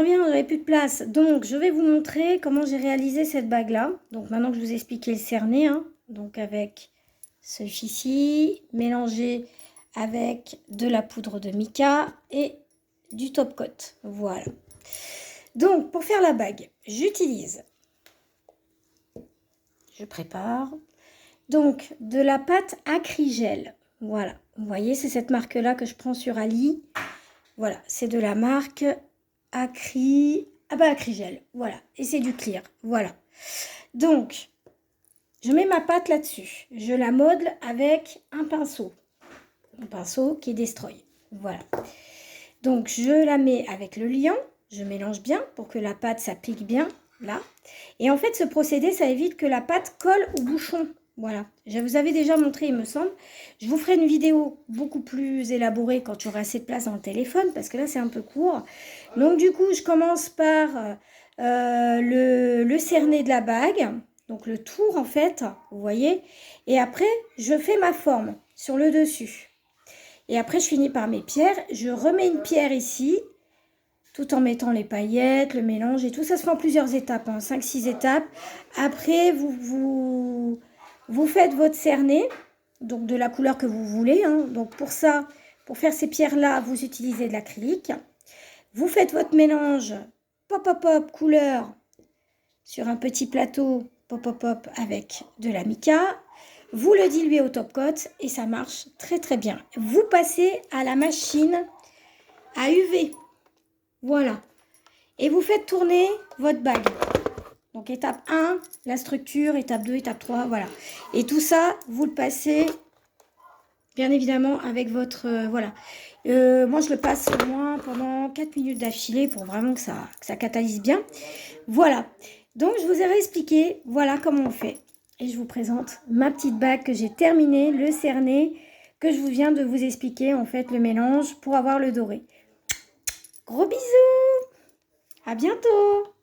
reviens, j'avais plus de place. Donc, je vais vous montrer comment j'ai réalisé cette bague-là. Donc, maintenant que je vous ai expliqué le cerné, hein, donc avec celui-ci, mélangé avec de la poudre de mica et du top coat. Voilà. Donc, pour faire la bague, j'utilise, je prépare, donc de la pâte Acrygel. Voilà. Vous voyez, c'est cette marque-là que je prends sur Ali. Voilà, c'est de la marque Acrygel. Voilà, et c'est du clear. Voilà. Donc, je mets ma pâte là-dessus. Je la modèle avec un pinceau. Un pinceau qui est Destroy. Voilà. Donc, je la mets avec le liant. Je mélange bien pour que la pâte s'applique bien là. Et en fait, ce procédé, ça évite que la pâte colle au bouchon. Voilà, je vous avais déjà montré, il me semble. Je vous ferai une vidéo beaucoup plus élaborée quand tu auras assez de place dans le téléphone, parce que là, c'est un peu court. Donc, du coup, je commence par le cerné de la bague, donc le tour, en fait, vous voyez. Et après, je fais ma forme sur le dessus. Et après, je finis par mes pierres. Je remets une pierre ici, tout en mettant les paillettes, le mélange et tout. Ça se fait en plusieurs étapes, hein, 5-6 étapes. Après, vous faites votre cerné, donc de la couleur que vous voulez. Hein. Donc pour ça, pour faire ces pierres-là, vous utilisez de l'acrylique. Vous faites votre mélange pop pop pop couleur sur un petit plateau pop pop pop avec de la mica. Vous le diluez au top coat et ça marche très très bien. Vous passez à la machine à UV. Voilà. Et vous faites tourner votre bague. Donc étape 1, la structure, étape 2, étape 3, voilà. Et tout ça, vous le passez, bien évidemment, avec votre... voilà. Moi, je le passe au moins pendant 4 minutes d'affilée pour vraiment que ça catalyse bien. Voilà. Donc, je vous ai réexpliqué, voilà comment on fait. Et je vous présente ma petite bague que j'ai terminée, le cerné, que je vous viens de vous expliquer, en fait, le mélange pour avoir le doré. Gros bisous! À bientôt!